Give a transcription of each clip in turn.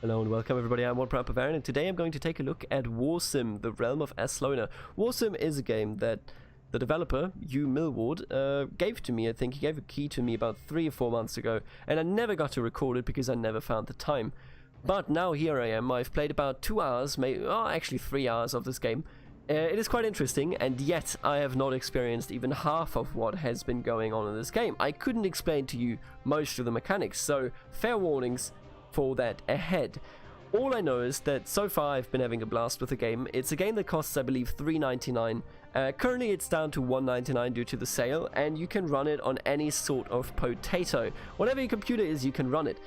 Hello and welcome everybody, I'm One Proud Bavarian, and today I'm going to take a look at Warsim, the Realm of Aslona. Warsim is a game that the developer, Hugh Millward, gave to me. I think he gave a key to me about 3 or 4 months ago, and I never got to record it because I never found the time. But now here I am. I've played about 2 hours, actually 3 hours of this game. It is quite interesting, and yet I have not experienced even half of what has been going on in this game. I couldn't explain to you most of the mechanics, so fair warnings for that ahead. All I know is that so far I've been having a blast with the game. It's a game that costs, I believe, $3.99. Currently it's down to $1.99 due to the sale, and you can run it on any sort of potato. Whatever your computer is, you can run it.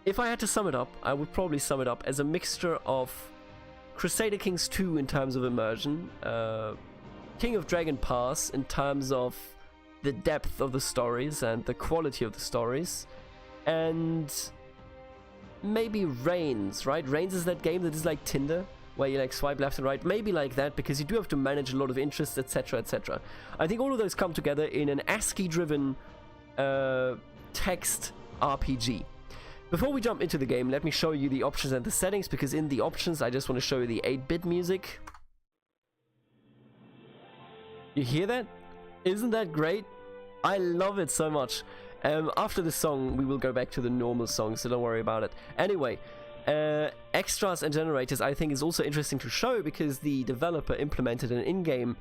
If I had to sum it up, I would probably sum it up as a mixture of Crusader Kings 2 in terms of immersion, King of Dragon Pass in terms of the depth of the stories and the quality of the stories, and maybe Reigns, right? Reigns is that game that is like Tinder, where you like swipe left and right, maybe like that, because you do have to manage a lot of interests, etc, etc. I think all of those come together in an ASCII-driven text RPG. Before we jump into the game, let me show you the options and the settings, because in the options I just want to show you the 8-bit music. You hear that? Isn't that great? I love it so much. After the song, we will go back to the normal song, so don't worry about it. Anyway, extras and generators I think is also interesting to show, because the developer implemented an in-game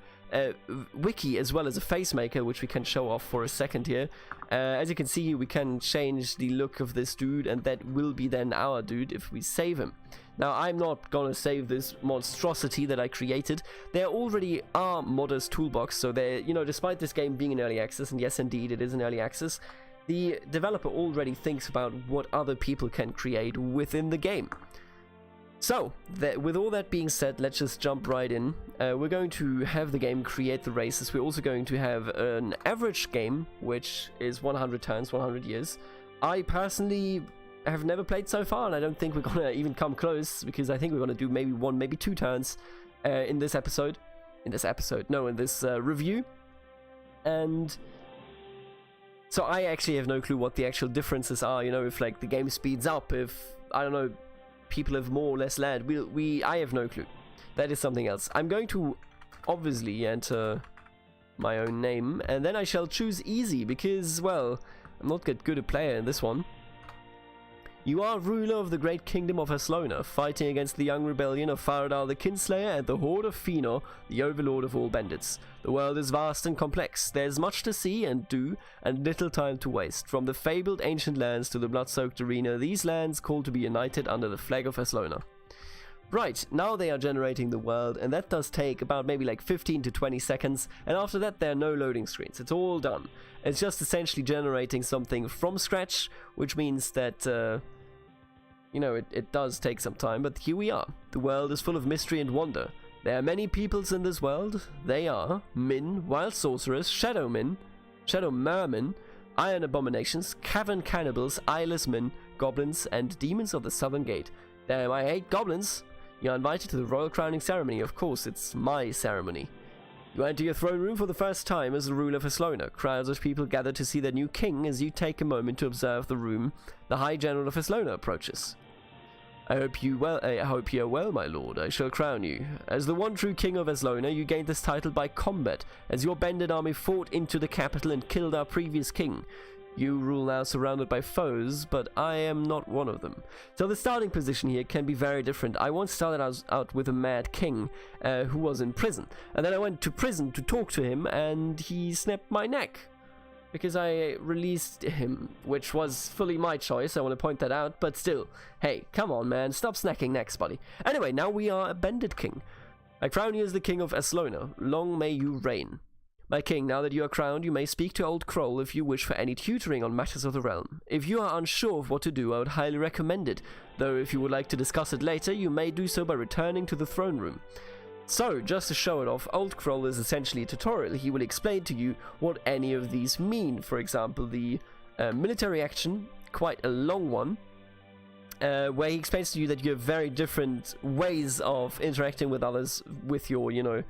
wiki as well as a face maker, which we can show off for a second here. As you can see, we can change the look of this dude, and that will be then our dude if we save him. Now, I'm not gonna save this monstrosity that I created. There already are modders toolbox, so there, you know, despite this game being in early access, and yes indeed it is in early access, the developer already thinks about what other people can create within the game. So, with all that being said, let's just jump right in. We're going to have the game create the races. We're also going to have an average game, which is 100 turns, 100 years. I personally have never played so far, and I don't think we're gonna even come close, because I think we're gonna do maybe 1, maybe 2 turns in this episode. In this review. And so I actually have no clue what the actual differences are, you know, if like the game speeds up, if, I don't know, people have more or less land. I have no clue. That is something else. I'm going to obviously enter my own name, and then I shall choose easy, because, well, I'm not that good a player in this one. You are ruler of the great Kingdom of Aslona, fighting against the young rebellion of Faradal the Kinslayer and the horde of Fëanor, the overlord of all bandits. The world is vast and complex. There's much to see and do, and little time to waste. From the fabled ancient lands to the blood-soaked arena, these lands call to be united under the flag of Aslona. Right, now they are generating the world, and that does take about maybe like 15 to 20 seconds, and after that there are no loading screens. It's all done. It's just essentially generating something from scratch, which means that you know, it does take some time, but here we are. The world is full of mystery and wonder. There are many peoples in this world. They are Min, wild sorcerers, shadow mermen, iron abominations, cavern cannibals, eyeless men, goblins, and demons of the southern gate. Damn, I hate goblins. You are invited to the royal crowning ceremony. Of course, it's my ceremony. You enter your throne room for the first time as the ruler of Aslona. Crowds of people gather to see their new king. As you take a moment to observe the room, the High General of Aslona approaches. I hope you are well, my lord. I shall crown you. As the one true king of Aslona, you gained this title by combat, as your bandit army fought into the capital and killed our previous king. You rule now surrounded by foes, but I am not one of them. So the starting position here can be very different. I once started out with a mad king who was in prison, and then I went to prison to talk to him, and he snapped my neck because I released him, which was fully my choice. I want to point that out, but still, hey, come on, man, stop snacking necks, buddy. Anyway, now we are a bandit king. I crown you as the king of Aslona. Long may you reign. My king, now that you are crowned, you may speak to Old Kroll if you wish for any tutoring on matters of the realm. If you are unsure of what to do, I would highly recommend it, though if you would like to discuss it later, you may do so by returning to the throne room. So, just to show it off, Old Kroll is essentially a tutorial. He will explain to you what any of these mean. For example, the military action, quite a long one, where he explains to you that you have very different ways of interacting with others with your, you know,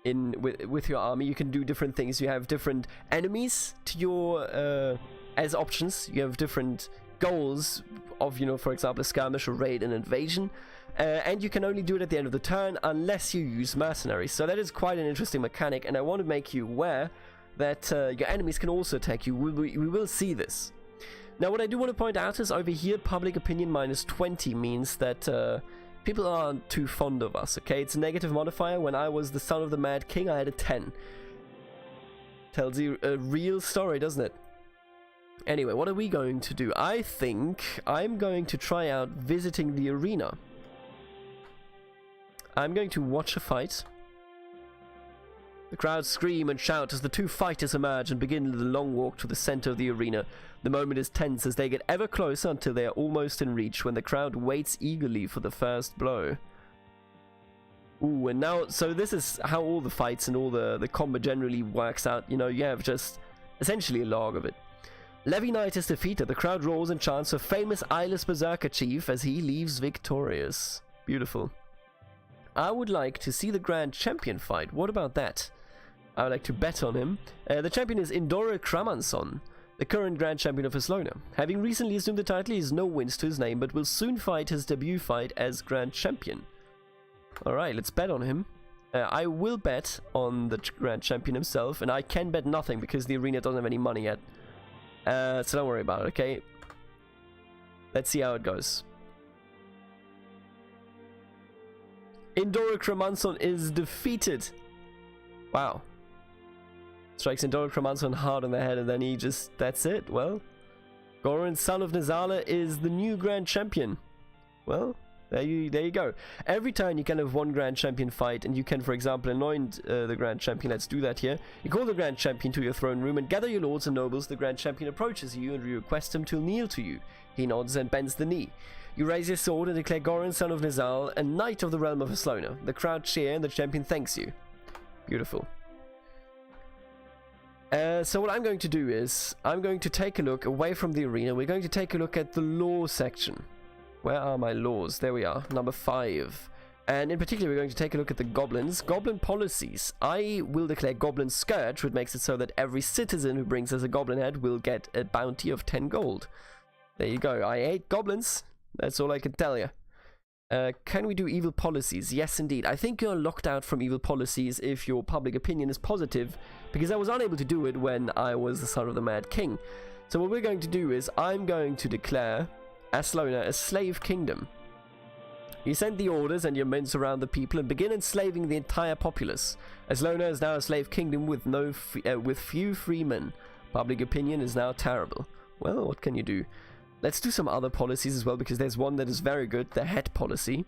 with your army. You can do different things. You have different enemies to your as options. You have different goals of, you know, for example, a skirmish, or raid, an invasion. And you can only do it at the end of the turn unless you use mercenaries. So that is quite an interesting mechanic, and I want to make you aware that your enemies can also attack you. We will see this. Now, what I do want to point out is over here, public opinion -20 means that people aren't too fond of us, okay? It's a negative modifier. When I was the son of the Mad King, I had a 10. Tells you a real story, doesn't it? Anyway, what are we going to do? I think I'm going to try out visiting the arena. I'm going to watch a fight. The crowd scream and shout as the two fighters emerge and begin the long walk to the center of the arena. The moment is tense as they get ever closer until they are almost in reach, when the crowd waits eagerly for the first blow. Ooh, and now, so this is how all the fights and all the combat generally works out. You know, you have just essentially a log of it. Levy Knight is defeated. The crowd roars and chants for famous eyeless berserker chief as he leaves victorious. Beautiful. I would like to see the Grand Champion fight. What about that? I would like to bet on him. The champion is Indora Kramanson, the current Grand Champion of Aslona. Having recently assumed the title, he has no wins to his name, but will soon fight his debut fight as Grand Champion. Alright, let's bet on him. I will bet on the Grand Champion himself, and I can bet nothing because the arena doesn't have any money yet. So don't worry about it, okay? Let's see how it goes. Indora Kramanson is defeated. Wow. Strikes Indora Kramanson hard on the head, and then he just... that's it. Well, Goran, son of Nazala, is the new Grand Champion. Well, there you go. Every time you can have one Grand Champion fight, and you can, for example, anoint the Grand Champion. Let's do that here. You call the Grand Champion to your throne room and gather your lords and nobles. The Grand Champion approaches you and you request him to kneel to you. He nods and bends the knee. You raise your sword and declare Goran, son of Nizal, a knight of the Realm of Aslona. The crowd cheer and the champion thanks you. Beautiful. So what I'm going to do is, I'm going to take a look away from the arena. We're going to take a look at the law section. Where are my laws? There we are, number 5. And in particular, we're going to take a look at the goblins. Goblin policies. I will declare Goblin Scourge, which makes it so that every citizen who brings us a goblin head will get a bounty of 10 gold. There you go. I hate goblins. That's all I can tell you. Can we do evil policies? Yes, indeed. I think you're locked out from evil policies if your public opinion is positive, because I was unable to do it when I was the son of the Mad King. So what we're going to do is, I'm going to declare Aslona a slave kingdom. You send the orders and your men surround the people and begin enslaving the entire populace. Aslona is now a slave kingdom with with few free men. Public opinion is now terrible. Well, what can you do? Let's do some other policies as well, because there's one that is very good, the hat policy.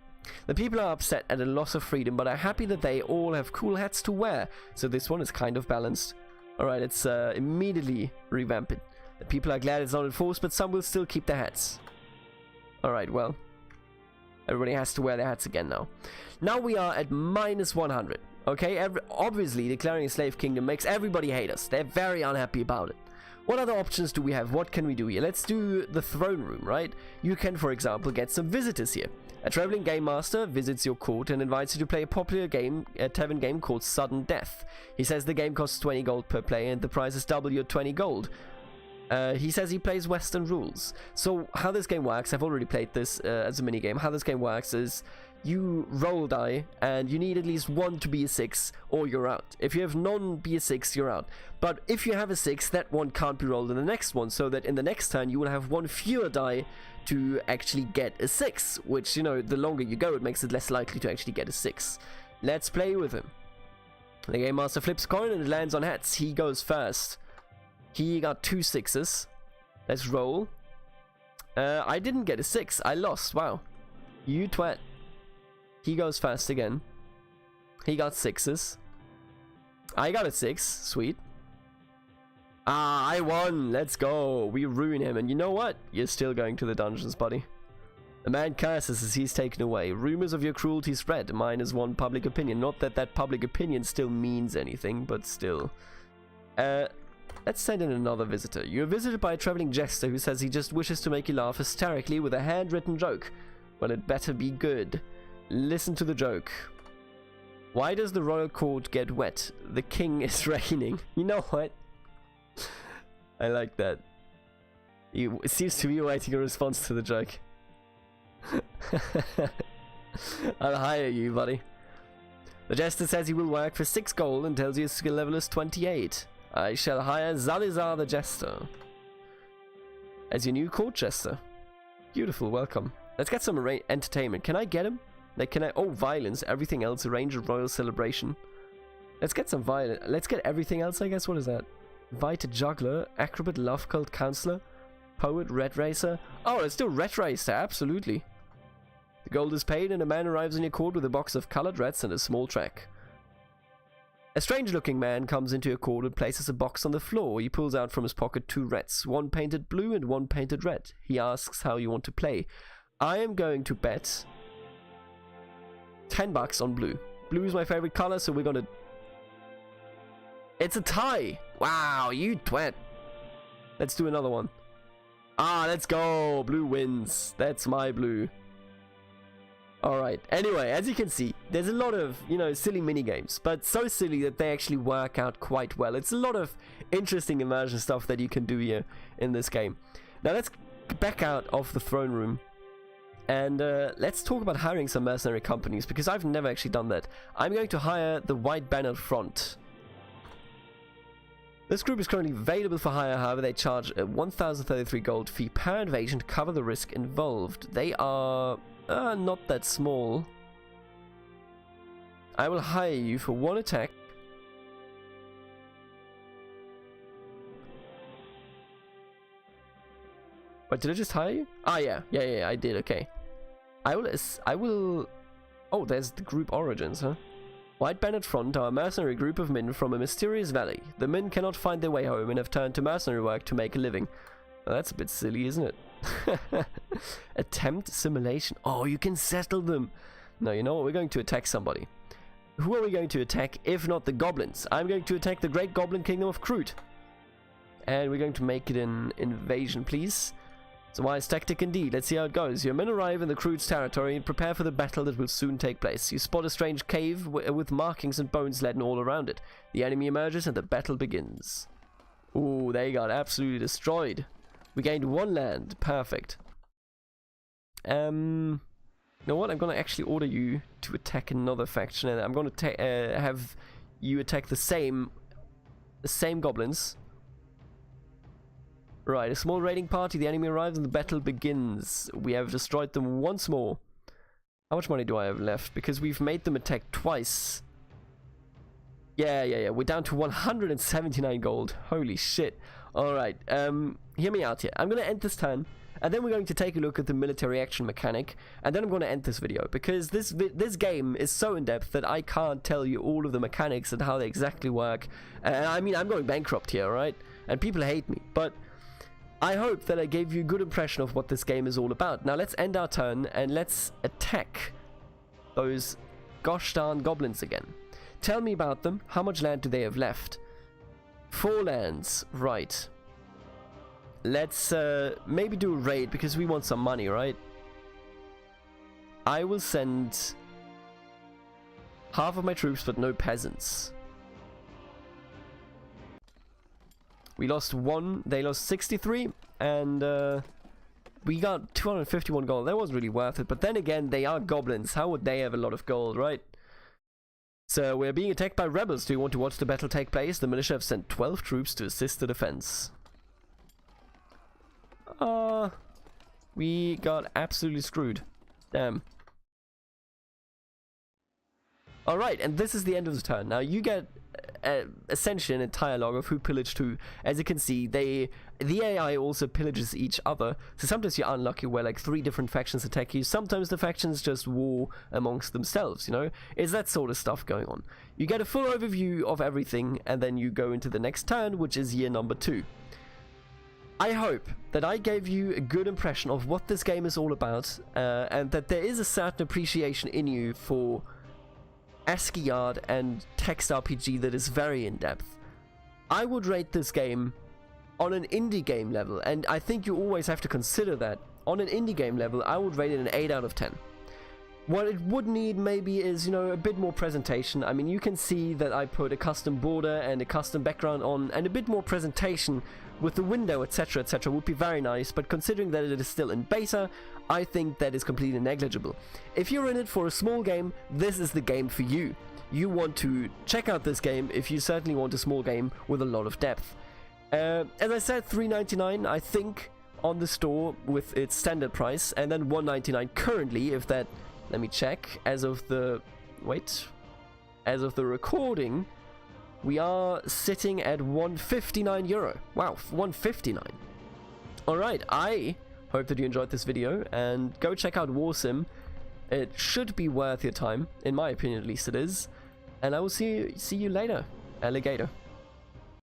The people are upset at a loss of freedom, but are happy that they all have cool hats to wear, so this one is kind of balanced. Alright, let's immediately revamp it. The people are glad it's not enforced, but some will still keep their hats. Alright, well, everybody has to wear their hats again now. Now we are at -100, okay? Obviously, declaring a slave kingdom makes everybody hate us. They're very unhappy about it. What other options do we have? What can we do here? Let's do the throne room, right? You can, for example, get some visitors here. A traveling game master visits your court and invites you to play a popular game, a tavern game called Sudden Death. He says the game costs 20 gold per player and the price is double your 20 gold. He says he plays Western rules. So how this game works, I've already played this as a minigame. How this game works is you roll die and you need at least one to be a 6 or you're out. If you have none be a 6, you're out. But if you have a 6, that one can't be rolled in the next one, so that in the next turn you will have one fewer die to actually get a 6, which, you know, the longer you go, it makes it less likely to actually get a 6. Let's play with him. The game master flips a coin and it lands on hats. He goes first. He got 2 6s. Let's roll. I didn't get a 6. I lost. Wow. You twat. He goes first again. He got 6s. I got a 6. Sweet. Ah, I won. Let's go. We ruin him. And you know what? You're still going to the dungeons, buddy. The man curses as he's taken away. Rumors of your cruelty spread. -1 public opinion. Not that that public opinion still means anything, but still. Let's send in another visitor. You're visited by a traveling jester who says he just wishes to make you laugh hysterically with a handwritten joke. Well, it better be good. Listen to the joke. Why does the royal court get wet? The king is raining. You know what? I like that. He seems to be awaiting a response to the joke. I'll hire you, buddy. The jester says he will work for 6 gold and tells you his skill level is 28. I shall hire Zalizar the jester as your new court jester. Beautiful, welcome. Let's get some entertainment. Can I get him? Like, can I? Oh, violence. Everything else. Arrange a royal celebration. Let's get some violence. Let's get everything else, I guess. What is that? Invite a juggler, acrobat, love cult counselor, poet, red racer. Oh, let's do red racer. Absolutely. The gold is paid and a man arrives in your court with a box of colored reds and a small track. A strange-looking man comes into your court and places a box on the floor. He pulls out from his pocket 2 reds, one painted blue and one painted red. He asks how you want to play. I am going to bet $10 on blue. Blue is my favorite color, so we're gonna... It's a tie! Wow, you twat. Let's do another one. Ah, let's go! Blue wins. That's my blue. Alright, anyway, as you can see, there's a lot of, you know, silly minigames, but so silly that they actually work out quite well. It's a lot of interesting immersion stuff that you can do here in this game. Now let's back out of the throne room and let's talk about hiring some mercenary companies, because I've never actually done that. I'm going to hire the White Bannered Front. This group is currently available for hire, however they charge a 1,033 gold fee per invasion to cover the risk involved. They are... not that small. I will hire you for 1 attack. Wait, did I just hire you? Ah, yeah, I did. Okay. I will. Oh, there's the group origins, huh? White Bannered Front are a mercenary group of men from a mysterious valley. The men cannot find their way home and have turned to mercenary work to make a living. Well, that's a bit silly, isn't it? Attempt assimilation. Oh, you can settle them. No, you know what? We're going to attack somebody. Who are we going to attack if not the goblins? I'm going to attack the great goblin kingdom of Kroot. And we're going to make it an invasion, please. It's a wise tactic indeed. Let's see how it goes. Your men arrive in the Kroot's territory and prepare for the battle that will soon take place. You spot a strange cave with markings and bones laden all around it. The enemy emerges and the battle begins. Ooh, they got absolutely destroyed. We gained 1 land. Perfect. You know what? I'm going to actually order you to attack another faction. And I'm going to have you attack the same goblins. Right, a small raiding party. The enemy arrives and the battle begins. We have destroyed them once more. How much money do I have left? Because we've made them attack twice. Yeah. We're down to 179 gold. Holy shit. Alright, hear me out here. I'm going to end this turn, and then we're going to take a look at the military action mechanic, and then I'm going to end this video, because this game is so in-depth that I can't tell you all of the mechanics and how they exactly work. And I mean, I'm going bankrupt here, right? And people hate me, but I hope that I gave you a good impression of what this game is all about. Now let's end our turn, and let's attack those gosh darn goblins again. Tell me about them. How much land do they have left? 4 lands, right. Let's maybe do a raid, because we want some money, right? I will send half of my troops, but no peasants. We lost 1, they lost 63, and we got 251 gold. That wasn't really worth it, but then again, they are goblins. How would they have a lot of gold, right? So, we're being attacked by rebels. Do you want to watch the battle take place? The militia have sent 12 troops to assist the defense. We got absolutely screwed. Damn. Alright, and this is the end of the turn. Now, you get essentially an entire log of who pillaged who. As you can see, the AI also pillages each other. So sometimes you're unlucky where like 3 different factions attack you. Sometimes the factions just war amongst themselves, you know? It's that sort of stuff going on. You get a full overview of everything, and then you go into the next turn, which is year number 2. I hope that I gave you a good impression of what this game is all about, and that there is a certain appreciation in you for ASCII art and text RPG that is very in-depth. I would rate this game on an indie game level, and I think you always have to consider that. On an indie game level, I would rate it an 8 out of 10. What it would need maybe is, you know, a bit more presentation. I mean, you can see that I put a custom border and a custom background on, and a bit more presentation with the window, etc., etc., would be very nice, but considering that it is still in beta, I think that is completely negligible. If you're in it for a small game, this is the game for you. You want to check out this game if you certainly want a small game with a lot of depth. As I said, $3.99 I think on the store with its standard price, and then $1.99 currently, if that, let me check, as of the recording, we are sitting at €159. Wow, $159. Alright, I hope that you enjoyed this video, and go check out Warsim. It should be worth your time, in my opinion at least it is. And I will see you later, alligator.